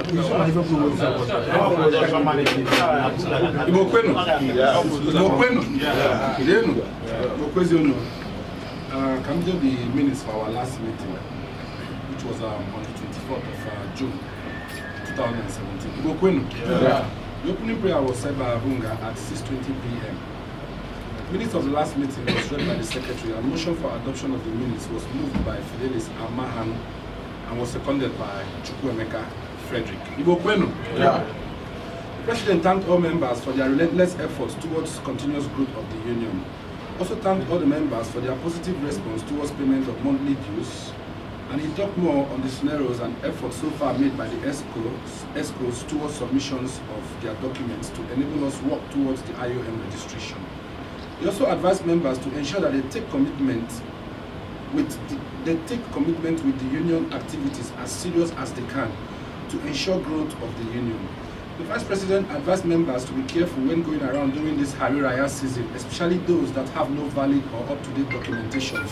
Can we do the minutes for our last meeting, which was on the 24th of June 2017? The opening prayer was said by Abunga at 6:20 p.m. Minutes of the last meeting was read by the secretary, and motion for adoption of the minutes was moved by Fidelis Amahan and was seconded by Chukwuemeka Frederick. The President thanked all members for their relentless efforts towards continuous growth of the union. Also thanked all the members for their positive response towards payment of monthly dues, and he talked more on the scenarios and efforts so far made by the escrows towards submissions of their documents to enable us work towards the IOM registration. He also advised members to ensure that they take commitment with the union activities as serious as they can to ensure growth of the union. The Vice President advised members to be careful when going around during this Hari Raya season, especially those that have no valid or up-to-date documentation.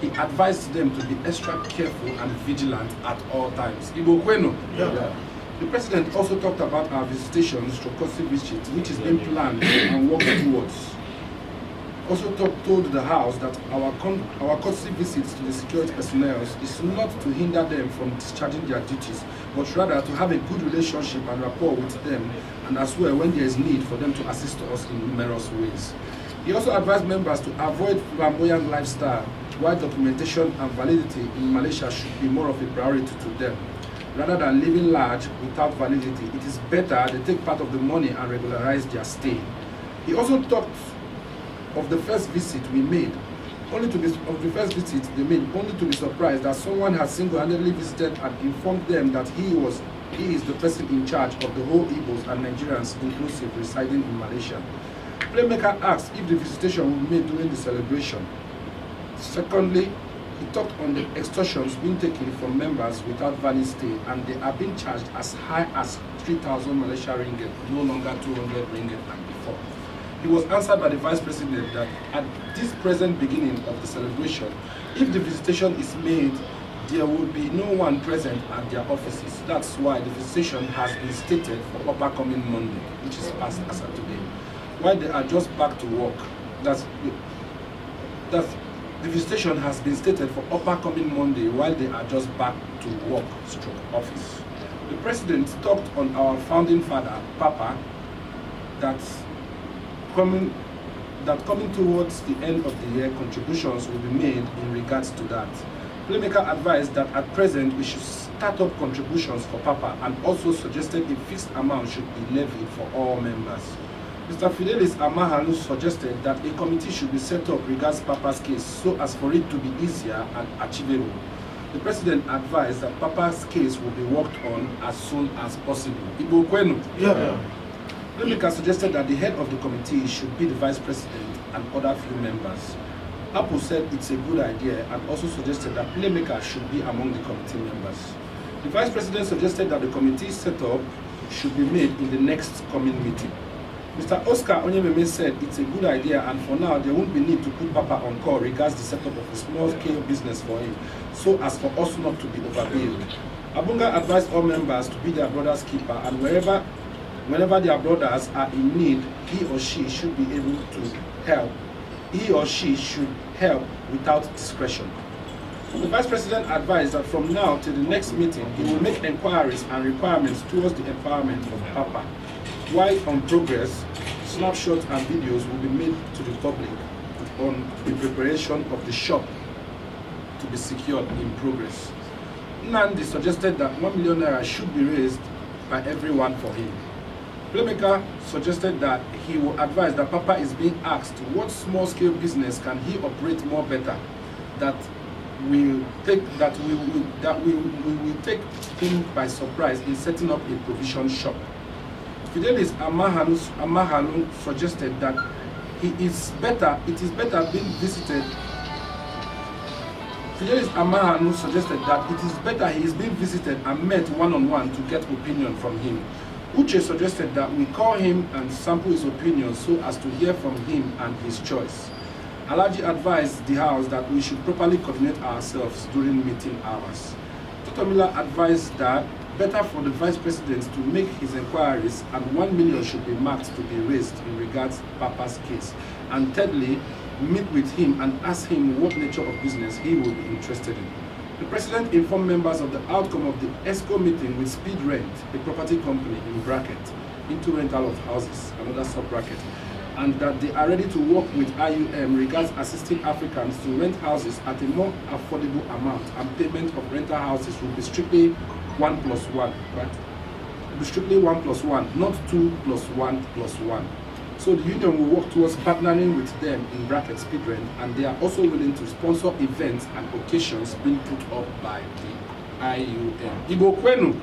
He advised them to be extra careful and vigilant at all times. The President also talked about our visitations to courtesy visit, which is being planned and worked towards. Also told the House that our courtesy visits to the security personnel is not to hinder them from discharging their duties, but rather to have a good relationship and rapport with them, and as well when there is need for them to assist us in numerous ways. He also advised members to avoid flamboyant lifestyle, while documentation and validity in Malaysia should be more of a priority to them. Rather than living large without validity, it is better they take part of the money and regularize their stay. He also talked of the first visit we made, only to be surprised that someone has single-handedly visited and informed them that he is the person in charge of the whole Igbos and Nigerians inclusive residing in Malaysia. Playmaker asked if the visitation would be made during the celebration. Secondly, he talked on the extortions being taken from members without valid stay, and they are being charged as high as 3,000 Malaysia ringgit, no longer 200 ringgit and before. He was answered by the Vice President that at this present beginning of the celebration, if the visitation is made, there will be no one present at their offices. That's why the visitation has been stated for upcoming Monday, which is past as of today. While they are just back to work, the visitation has been stated for upcoming Monday while they are just back to work office. The President talked on our founding father, Papa, that coming towards the end of the year, contributions will be made in regards to that. Playmaker advised that at present we should start up contributions for Papa, and also suggested a fixed amount should be levied for all members. Mr. Fidelis Amahalu suggested that a committee should be set up regards Papa's case so as for it to be easier and achievable. The President advised that Papa's case will be worked on as soon as possible. Playmaker suggested that the head of the committee should be the Vice President and other few members. Apple said it's a good idea and also suggested that Playmaker should be among the committee members. The Vice President suggested that the committee setup should be made in the next coming meeting. Mr. Oscar Onyememe said it's a good idea, and for now there won't be need to put Papa on call regards the setup of a small-scale business for him, so as for us not to be overbilled. Abunga advised all members to be their brother's keeper, and whenever their brothers are in need, he or she should be able to help. He or she should help without discretion. The Vice President advised that from now till the next meeting, he will make inquiries and requirements towards the empowerment of Papa. While on progress, snapshots and videos will be made to the public on the preparation of the shop to be secured in progress. Nandi suggested that 1 million naira should be raised by everyone for him. Playmaker suggested that he will advise that Papa is being asked what small-scale business can he operate more better, that we will take him by surprise in setting up a provision shop. Fidelis Amahalu suggested that it is better being visited. Fidelis Amahalu suggested that it is better he is being visited and met one-on-one to get opinion from him. Uche suggested that we call him and sample his opinion so as to hear from him and his choice. Alaji advised the House that we should properly coordinate ourselves during meeting hours. Totomila advised that better for the Vice President to make his inquiries and 1 million should be marked to be raised in regards to Papa's case. And thirdly, meet with him and ask him what nature of business he will be interested in. The President informed members of the outcome of the ESCO meeting with Speed Rent, a property company in bracket, into rental of houses, another sub-bracket, and that they are ready to work with IUM regards assisting Africans to rent houses at a more affordable amount, and payment of rental houses will be strictly 1+1, right? It will be strictly 1+1, not 2+1+1. So the union will work towards partnering with them in bracket Speed Rent, and they are also willing to sponsor events and occasions being put up by the IUM. Ibo Kwenu,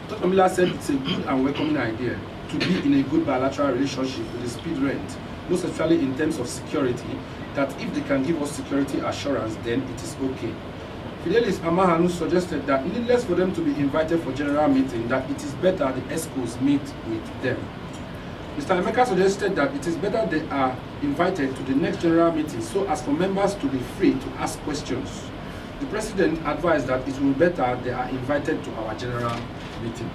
Totomila said it's a good and welcoming idea to be in a good bilateral relationship with the Speed Rent, most especially in terms of security, that if they can give us security assurance, then it is okay. Fidelis Amahanu suggested that needless for them to be invited for general meeting, that it is better the ESCOs meet with them. Mr. Emeka suggested that it is better they are invited to the next general meeting so as for members to be free to ask questions. The President advised that it will be better they are invited to our general meeting.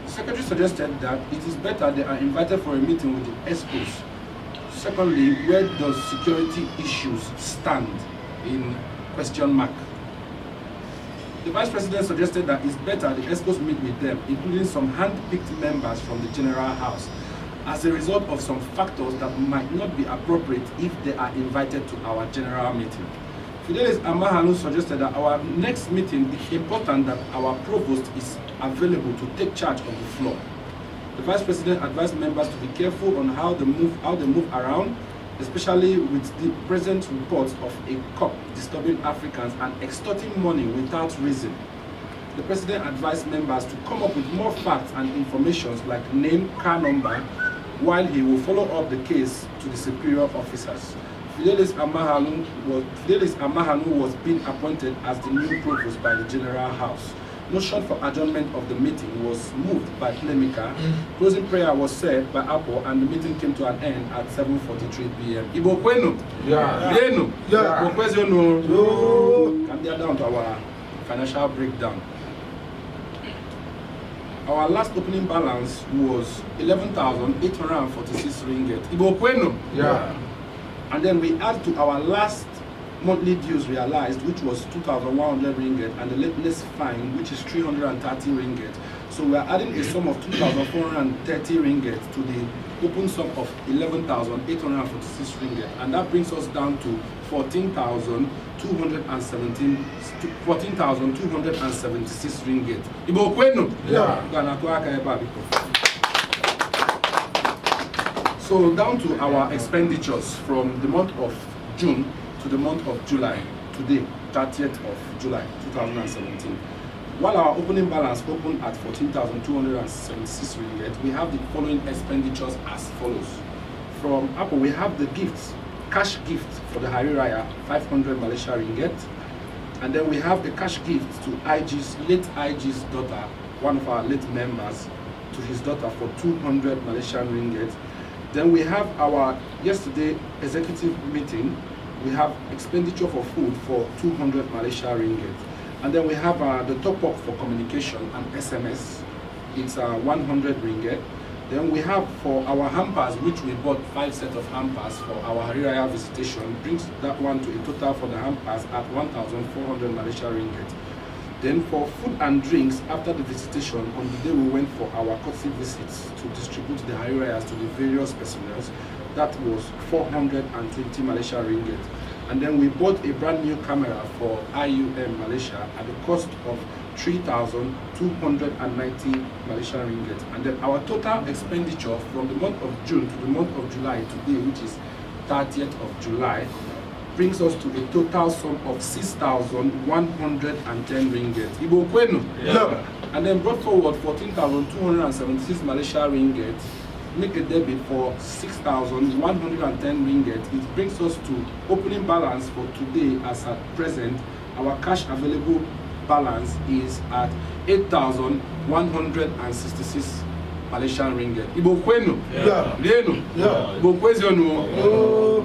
The Secretary suggested that it is better they are invited for a meeting with the ESCOs. Secondly, where does security issues stand in question mark? The Vice President suggested that it's better the ESCOs meet with them, including some hand-picked members from the General House, as a result of some factors that might not be appropriate if they are invited to our general meeting. Fidelis Amahanu suggested that our next meeting is important that our provost is available to take charge of the floor. The Vice President advised members to be careful on how they move around, especially with the present reports of a cop disturbing Africans and extorting money without reason. The President advised members to come up with more facts and information like name, car number, while he will follow up the case to the superior officers. Fidelis Amahanu was being appointed as the new provost by the General House. Motion for adjournment of the meeting was moved by Lemika. Closing prayer was said by Apple, and the meeting came to an end at 7:43 p.m. Ibo Kwenu? Yeah. Leno? Yeah. Come down to our financial breakdown. Our last opening balance was 11,846 ringgit. Ibo Kwenu? Yeah. And then we add to our last monthly dues realized, which was 2,100 ringgit, and the lateness fine, which is 330 ringgit. So we are adding a sum of 2,430 ringgit to the open sum of 11,846 ringgit, and that brings us down to 14,276 ringgit. Ibo Kwenu? Yeah. So down to our expenditures from the month of June to the month of July, today, 30th of July 2017. While our opening balance opened at 14,276 ringgit, we have the following expenditures as follows. From Apple, we have the gifts, cash gift for the Hari Raya, 500 Malaysia ringgit. And then we have the cash gift to late IG's daughter, one of our late members, to his daughter for 200 Malaysian ringgit. Then we have our yesterday executive meeting. We have expenditure for food for 200 Malaysia ringgit. And then we have the top up for communication and SMS. It's 100 ringgit. Then we have for our hampers, which we bought 5 sets of hampers for our Hari Raya visitation, brings that one to a total for the hampers at 1,400 Malaysia ringgit. Then for food and drinks, after the visitation, on the day we went for our courtesy visits to distribute the Hari Rayas to the various personnel, that was 420 Malaysia ringgit. And then we bought a brand new camera for IUM Malaysia at the cost of 3,290 Malaysian ringgit. And then our total expenditure from the month of June to the month of July today, which is 30th of July, brings us to a total sum of 6,110 ringgit. Ibo Kwenu? Yeah. And then brought forward 14,276 Malaysia ringgit, make a debit for 6,110 ringgit. It brings us to opening balance for today. As at present, our cash available balance is at 8,166 Malaysian ringgit. Ibo Kwenu? Yeah. Leno? Yeah. Ibo Kwenu? Oh.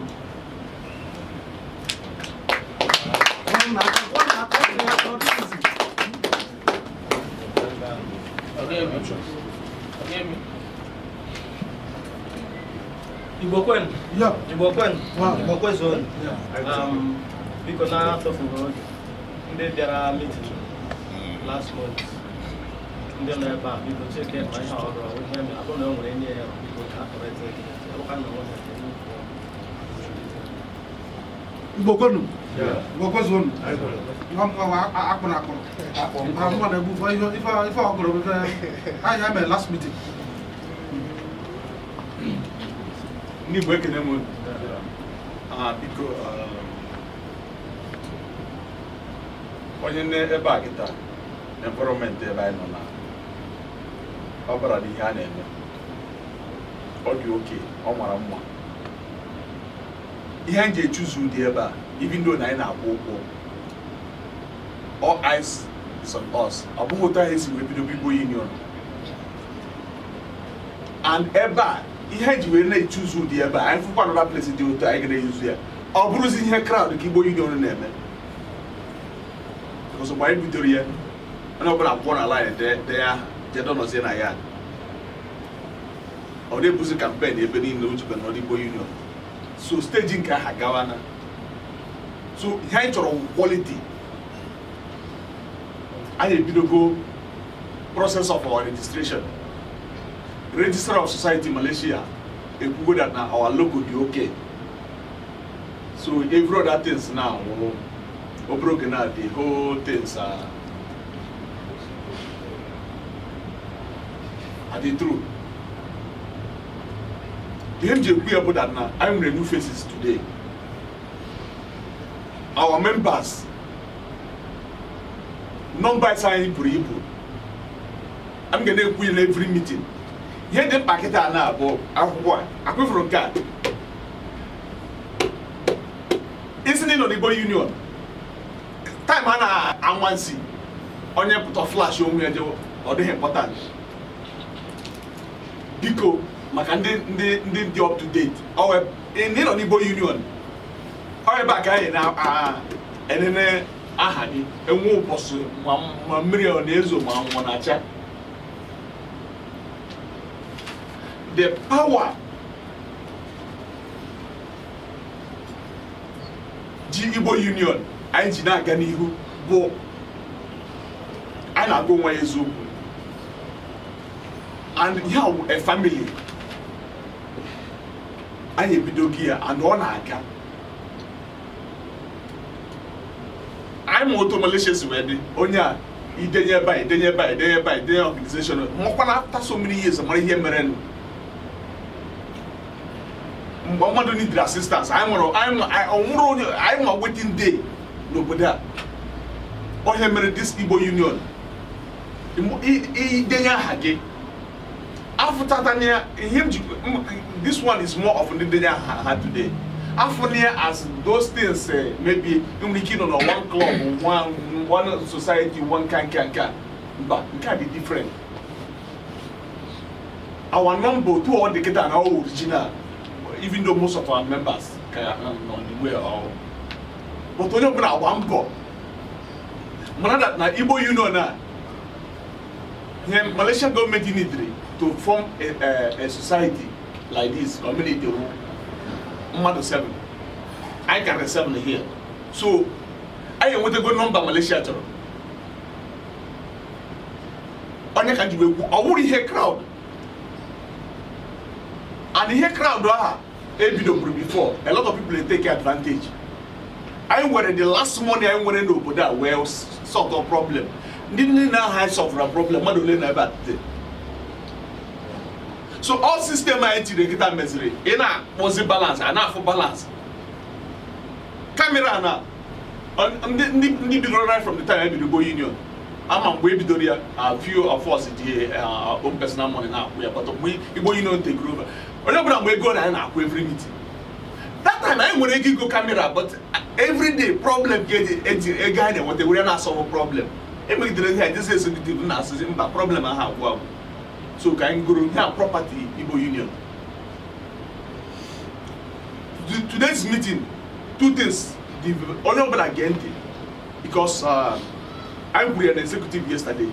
Ibokwen. Yeah. Ibokwen. Wow. Ibokwen zone. Yeah. Because now after there are meetings last month. And then people check it my house. I don't know when any people have Ibokonu. Yeah. Ibokonu zone. I am a last meeting. Ni work in them. Because onye ebe a kịta environment ebe anyị nọ na ọ bara n'ihe a na-eme ọ dị oke ọ mara mma ihe anyị ji echuzu ụdị ebe a even though na anyị na-akwụ ụkwụ all eyes is on us ọ bụghị otu anyị si wee bido Igbo Union and ebe a ihe anyị ji wee na-echuzu ụdị ebe a anyị fụkwa another place dị otu anyị ga-eyuzu ya ọ bụrụzi ihe crowd ka Igbo Union na-eme because why bidoro ya ana ọbụla akwụkwọ na line de ya jedo nọzie na ya ọ na-ebuzi campaign ebe niile ojikwa na Igbo Union so stage nke ha gawana so ihe anyị chọrọ quality anyị ebidogo process of our registration Register of Society Malaysia ekwugo that na our logo dị okay so every other things now broken now, the whole things are the truth. The MJ about that now. I'm the new faces today. Our members, number sign people. I'm gonna win every meeting. Here the packet are now about I go from card. Isn't it on the Igbo Union? Time ana anwansi onye put flash onwe eje ọ dị important biko maka ndị up to date ọ ndị nọ n'Igbo Union ọ ebe aka anyị na enene aha gị enwe ụbọchị ma mmiri ọ na-ezo ma nwa na-acha the power ji Igbo Union anyị ji na-aga n'ihu bụ anyị na-agụ nwa eziokwu and how a family anyị ebidogo ya and ọ na-aga anyị ma otu Malaysia si wee dị onye a idenye ebe a idenye ebe a idenye ebe a idenye organization mụkwana after so many years mara ihe mere nụ mgbe mmadụ need assistance anyị ma waiting day n'obodo a onye mere this Igbo Union idenye aha gị afụtatanya ihe this one is more of ndị denye aha today afụnia as those things maybe nwere ike nọ na one club one society one nka mba nke a dị different our number two all the kita na all original even though most of our members on the way or but onye ọbụla agba mbọ mana that na Igbo Union na Malaysian government needed to form a society like this community mmadụ 7 I carry 7 here so I want to go number Malaysia chọrọ onye ka jiwe ekwu ọ wụrụ ihe crowd and ihe crowd aha ebidoburu before a lot of people take advantage I were the last money I were n'obodo a well sort of problem ndị na ha solve a problem mmadụ ole na ebe atete so all system anyị tiri kita meziri ị na-akpọzi balance a na-afụ balance camera na ndị bidoro right from the time ebido Igbo Union ama mgbe ebidoro ya a few of us ji own personal money na-akwụ ya but mgbe Igbo Union take over onye ọbụla mgbe ego na anyị na-akwụ every meeting that time anyị nwere ego igo camera but every day problem ka eji ego anyị na-enweta were na-asọrọ problem emegidere ihe anyị jesi esogide na asịzi mba problem ahụ agwụ so ka anyị gụrụ ihe property Igbo Union today's meeting two things onye ọbụla gee ntị because I was an executive yesterday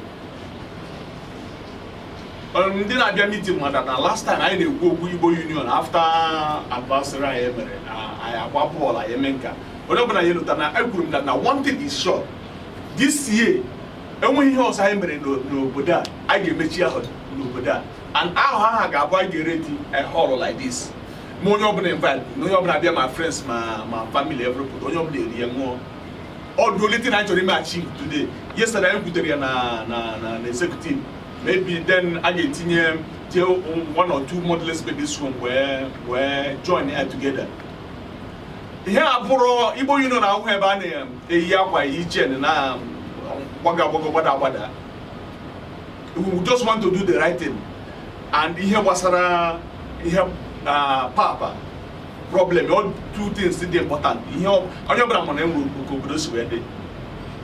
ndị na-abịa meeting maka na last time anyị na-ekwu okwu Igbo Union after adversary anyị mere anyị agba bọọlụ anyị eme nka onye ọbụla ya lụta na ekwuru m na one thing is sure this year enweghị ihe ọzọ anyị mere n'obodo a ga-emechi ahụ n'obodo a and aha ga-abụ anyị ga-eredi a hall like this ma onye ọbụla invite na onye ọbụla abịa ma friends ma family everybody onye ọbụla eri ya ṅụọ all the only thing I told him achieve today yesterday I put it na executive maybe then I get in one or two modelers in this room where join it together. Here for Igbo Union now have a year by each and wada. We just want to do the right thing. And here was Papa problem. All two things is important. Here on your brother will go to where they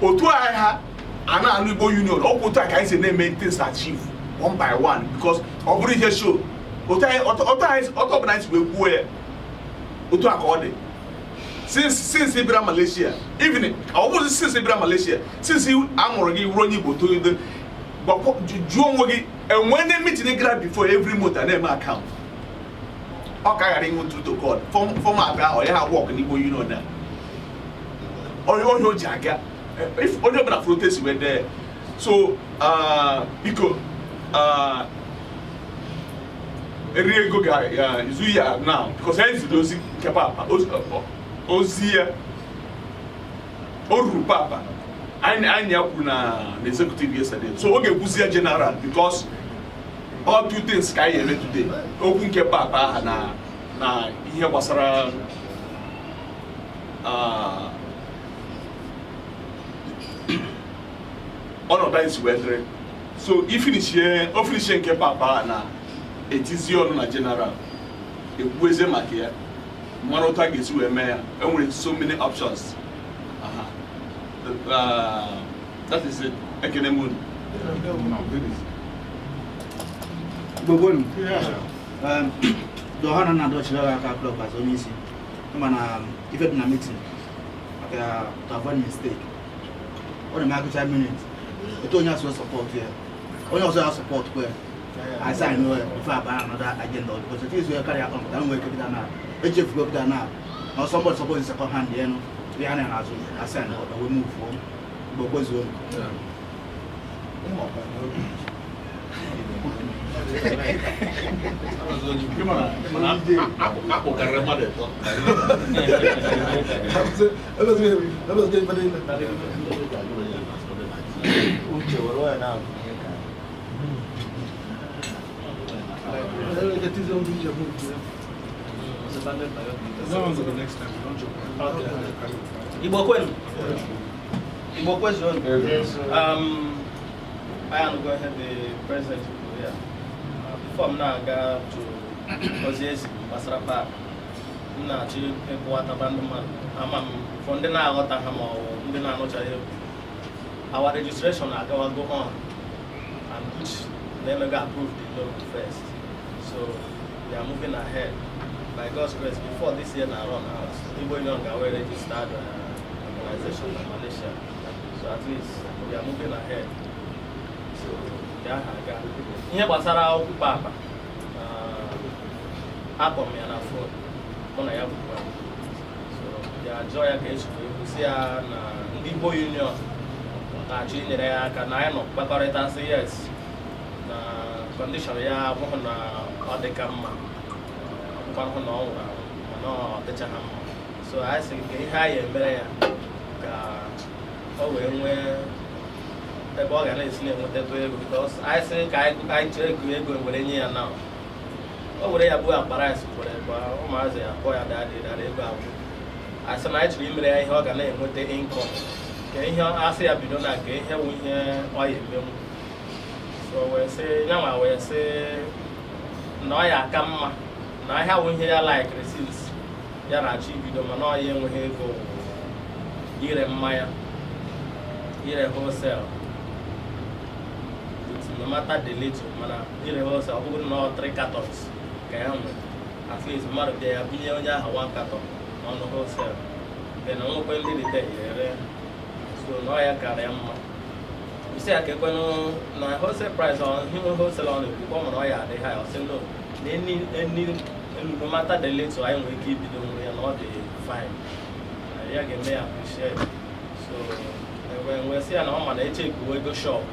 Otu I and an Igbo Union, all put I say name things achieve one by one because of the show. Otu will wear Otu according. Since Ibrahim Malaysia, even almost since Ibrahim Malaysia, since I'm already running to the and when they meet in the before every month and then account. Okay, I didn't go to God. For my guy, or I walk in Igbo Union now. Or you know, Jaga. If only of the protests were there, so because real good guy, Zuya now because I used to do Papa, Ozia, Oru Papa. I na the executive yesterday. So okay, Buzia General because all two things Sky today. Open Papa na here was around. All of that is weather. So if finish here, officially ke Papa na it is your na general. It was a matter. Marota gets you a mayor, and with so many options. That is it. I can moon. Dohana na dochila ka club as onisi. Mana if it na meeting. Okay, to avoid mistake. All the market 5 minutes. It only has support here. Only also has support where I say no before I buy another agenda because it is where carry on. Don't work with that now. If you go there now, now somebody suppose is second hand, you know. We are not as I say no, we move on. Because we. Igbo question. I am going to the president here. Before now, I go to Ozzy Basrapa. Na chi ekwata bandman amam from the na got hamo ndị na no chaye our registration go on and which they may approve the law first, so we are moving ahead by God's grace. Before this year now run out Igbo Union ga we registered organization in Malaysia, so at least we are moving ahead. So yeah, ihe gbasara okwu papa akpọ m ya na phone mona ya bụkwa so ya jụọ ya ka esi ya na ndị Igbo Union na-achọ inyere ya aka na anyị nọ kpakọrịta sị yes na condition ya abụghị na ọ dị ka mma ọbụkwa na ọ nwụrụ anwụ mana ọ dịcha ha mma, so anyị sị ka ihe anyị emere ya ka ọ wee nwee ebe ọ ga na-esi na-enwetatụ ego because anyị sị ka anyị chere ego were nye ya na o were ya bụ akpara esi kwere ebe ụmụazị ya akpọ ya dara ego abụ asị na anyị chọrọ imere ya ihe ọ ga na-enweta income ka ihe asị ya bido na ka ihe wụ ihe ọ ya emenwu, so wee sị nyanwa wee sị na ọ ya aka mma na ahịa wụ ihe ya laikiri since ya na-achọ ibido mana ọ ya enweghị ego ire mmanya ire wholesale no matter the little mana ire wholesale ọ bụrụ na ọ 3 cartons ka ya nwere at least mmadụ bịa ya binye onye ahụ 1 carton n'ọnụ wholesale then nwekwe ndị retail ere, so na ọ ya kara ya mma You say I can go na wholesale price on wholesale on the come on ya dey high. I say no. Any no matter the late so I will keep it on we are not the fine. Yeah, get me appreciate. So when we see an man they check we go shop.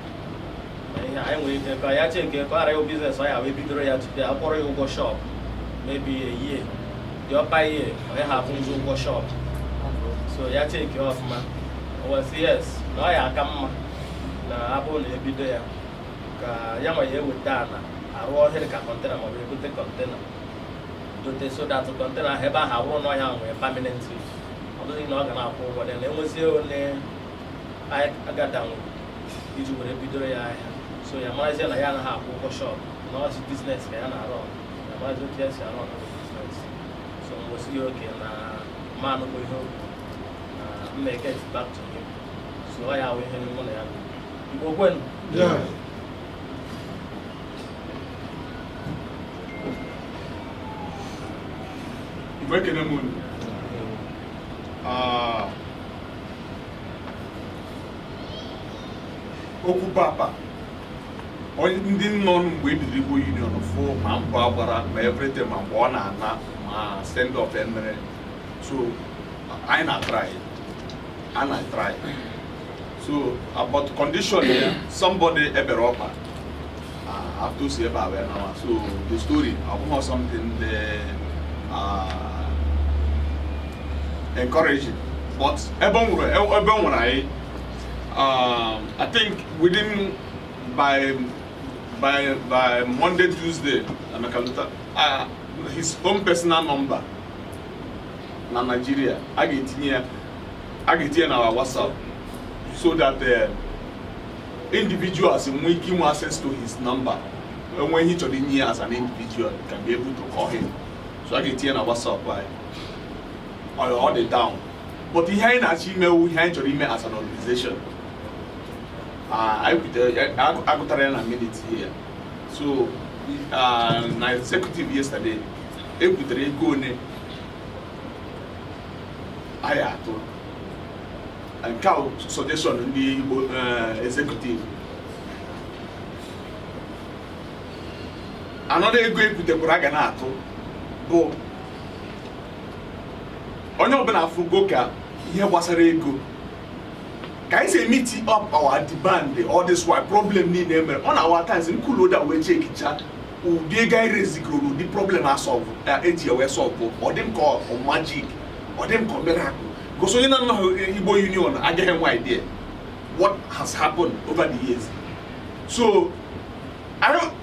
I will if I check if I have business I will be there today. I probably go shop maybe a year. The upper year I have to go shop. So yeah take you off man. Was yes. No ya come na abo na ebido ya ka ya ma ye weta na aro here ka container ma we put container do so that container heba ha wo no ya we permanently odo ni no ga na ko wo den enwe si o ne I agada wo iju we ebido ya so ya ma say na ya na ha ko shop no as business ka ya na aro ya ma do tia si aro business so mo si okay na man ko ho make it back to him so I have him mo na ya When? Yeah. Working the moon. Okwu papa. Onye ndị nọ mgbe ebidoro Igbo Union fụ ma mbọ agbara ma everything ma mgbe ọ na-ana ma stand up emere. So anyị na-try. I na-try. So about the condition here, somebody eberopa have to say about it now. So the story, I want something encouraging. But I think within by Monday, Tuesday, his own personal number na Nigeria, I get here in our WhatsApp. So that individuals will give him access to his number. And when he told me as an individual, he can be able to call him. So I get here on WhatsApp or the down. But he had an email, he had to email as an organization. I got a minute here. So my executive yesterday, I put a go in. I had to. And cow suggestion in the executive. Another go with the Braganato. Go. On your Benafugoka, here was a rego. Can I say meeting up our demand, all this why problem need them on our times in Kulo that we check each other. The guy raise the problem are solved, or them call or magic, or them call miracle. Because you don't know Igbo Union, I get no idea what has happened over the years. So I don't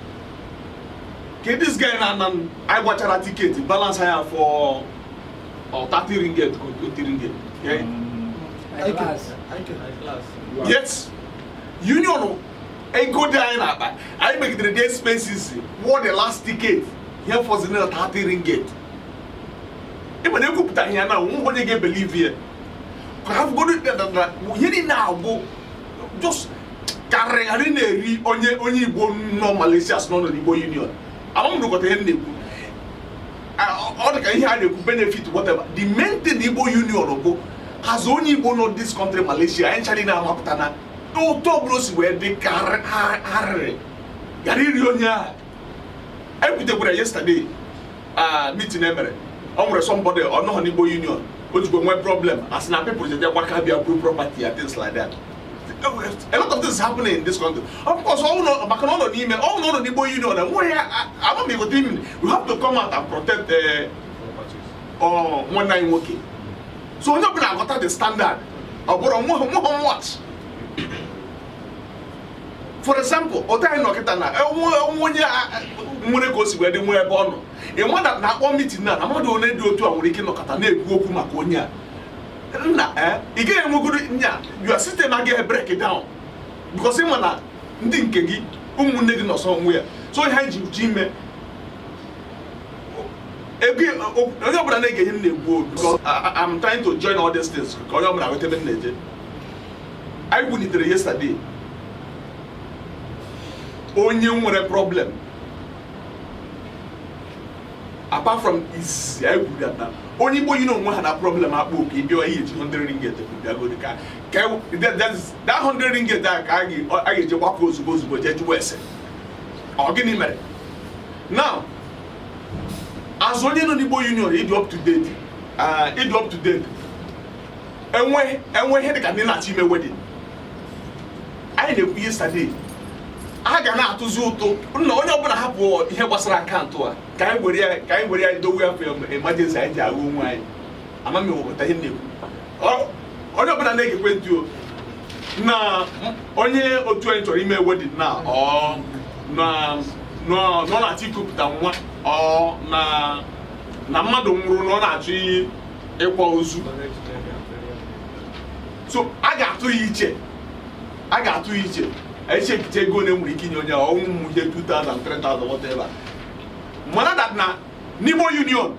get this guy and I watch a ticket, balance higher for 30 ringgit, 20 ringgit. Okay? I class. Yes. Union, I go there and I make the day spaces. What the last ticket here for the 30 ringgit. Even if you put here now, who can believe here? Have go to here now go just carry onye Igbo no Malaysia no Igbo Union. I want to go to him. All the can here benefit whatever. The main thing Igbo Union go has only Igbo no this country Malaysia and China maputana. No tobros where they carry. Gari rionya. I put the yesterday meeting Emere. Somebody or no Igbo Union. Which go my problem as now people just work out their property and things like that. A lot of things happening in this country. Of course, all no back on email, all no the boy Union and where I don't be with him. We have to come out and protect the one nine working. So we're not gonna got the standard of what. For example, Otai Noketana, where they were born. And one that now meeting now, I'm not only do to our Rikin Okatane, Maconia. Again, you are system again break it down. Because Simona didn't get Umuneg or somewhere. So I had you, Jim. Again, because I'm trying to join all these things. I wouldn't yesterday. Only one problem. apart from is I would that now. Only boy you know one had a problem at book if you are 100 ringgit to go to car. That's that 100 ringgit that I get your work was supposed to go to West. I'll give him now. As only on the boy union, it up to date. It up to date. And when he can achieve a wedding. I know yesterday. I can not to Zoto. No, you're gonna have what he was like can't to her. Can we do we have emergency? I won't mind. I'm a over to him. Oh, you're gonna make it went to now. Only or 20 or email wedding now. Oh, no, not you cook down one. Oh, na madam no na chi ekwa ozu. So I got to each. I check go na nwere ike nyonya o mu 2000 3000 whatever. Mana that na Nibo Union.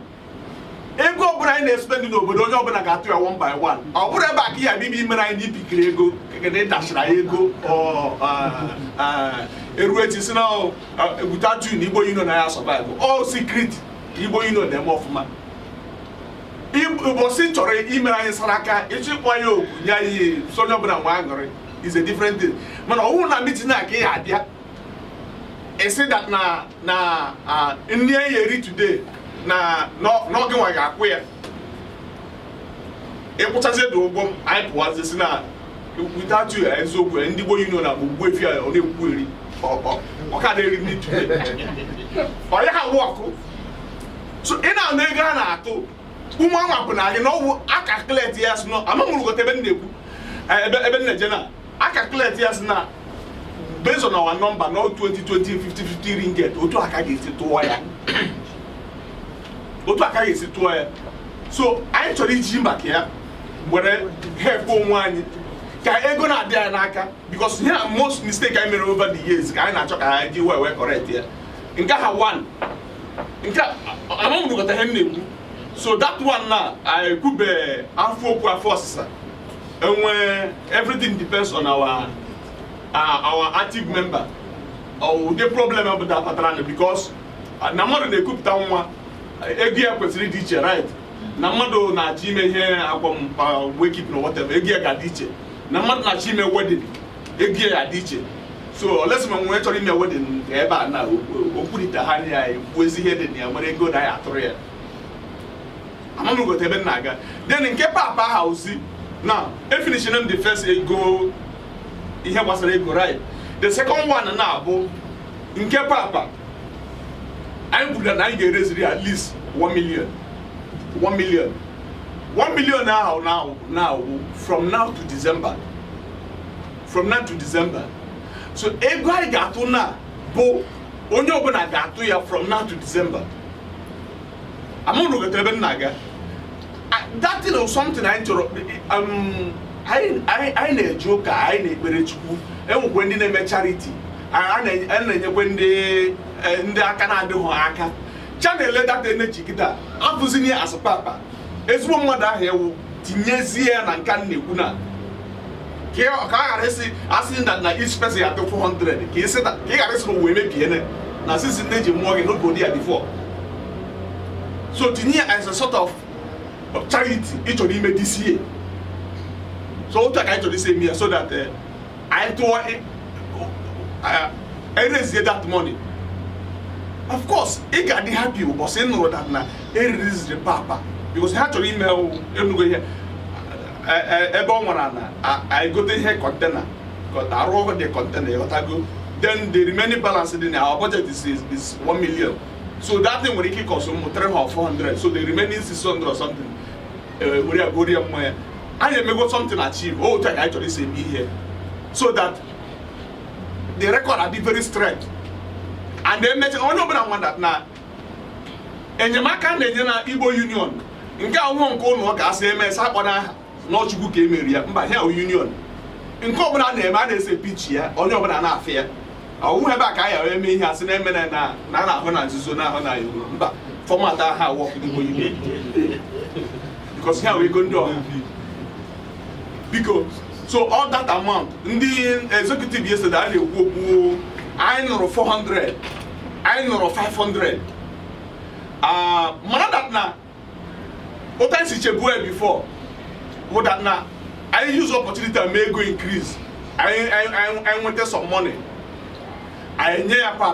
Ego obura ị na-spend n'obodo onye ọbụla ga-atụ ya one by one. Ọ bụrụ ebe aka ya bibi mere anyị n'ipikiri ego kekene dashira ego erueti si na egutatu n'Igbo Union na ya survive. All secret Igbo Union dem ọfụma. Igbo si chọrọ imere anyị saraka ịchịkwa ya okwu nye anyị sonye ọbụla nwa aṅụrị is a different thing. Mana ọwụ na meeting a ka ya abịa. I say that na in the area today na no get wa ga akwe e putaze do ogom I was this na without you ezokwu ndị Igbo Union na gbogbo efi a ọ na-ekwu eri ọ ka na-eri ni today ọ ya ha work so ina na ego na atụ ụmụ anwa na gị no aka calculate yes no amamuru go tebe na-ekwu ebe na jena aka calculate yes na based on our number, no 20, 50 ringgit. Otu aka gesi tuwa ya. So I actually jim back here, where help one ka ego na dia n'aka because here most mistake I made over the years. Ka na choka I do well correct here. Nka ha one. Nka among go ta hen so that one now I could be afọ force. And when everything depends on our active member or the problem about that pattern because namado na kup tanwa egia kwesiri diche right namado na chime here akwam wake up no whatever egia ga diche namado na chime wedding egia ga diche so let's me we tori me wedding eba na okurita ha ni ai kwesi he de ya mare go na ya atoro ya amanu go tebe na aga then nke papa house now e finishing them the first go ihe gbasara ego right the second one na abụ nke papa anyị bụrụ na anyị ga-ereziri at least 1 million now from now to December so ego anyị ga-atụ na bụ onye ọbụla ga-atụ ya from now to December amụrụ gotere nna ga that thing is something I chọrọ I na-eji ụka anyị na-ekpere Chukwu enwekwe ndị na-eme charity a na-enyekwe ndị aka na-adịghị aka chanel data energy kịta abụzinye as papa ezigbo mmadụ ahụ ewu tinyezie ya na nka na-ekwu na ka a ghara isi asị na each person ya 400 ka ị ghara isi na uwe mebiene na sisi na-eji mmụọ gị n'oge dị ya before so tinye ya as a sort of charity ị chọrọ ime this year. So what I to say me so that I raise that money. Of course, I got the happy but say no that na I release the papa because I had to email here. I go to here container because I roll the container what I go. Then the remaining balance in our budget is 1 million. So that thing will consume 300 or 400. So the remaining 600 or something. We are going I may go something achieve. Oh, I actually say me here, so that the record are very straight. And then mention only one that now. And you make an Igbo Union. In Ga won't go no gas MS upon not you came area, but here Union. In common name, I say pitch here, only over an affair. I won't have back. I mean, has an eminent Nana Hona Zuzona, but for matter how walking Igbo Union. Because here we go do. Because so all that amount, the executive yesterday I know 400, I know 500. Mana that na what time si Chebue before, what that na I use opportunity to make go increase. I wanted some money. I near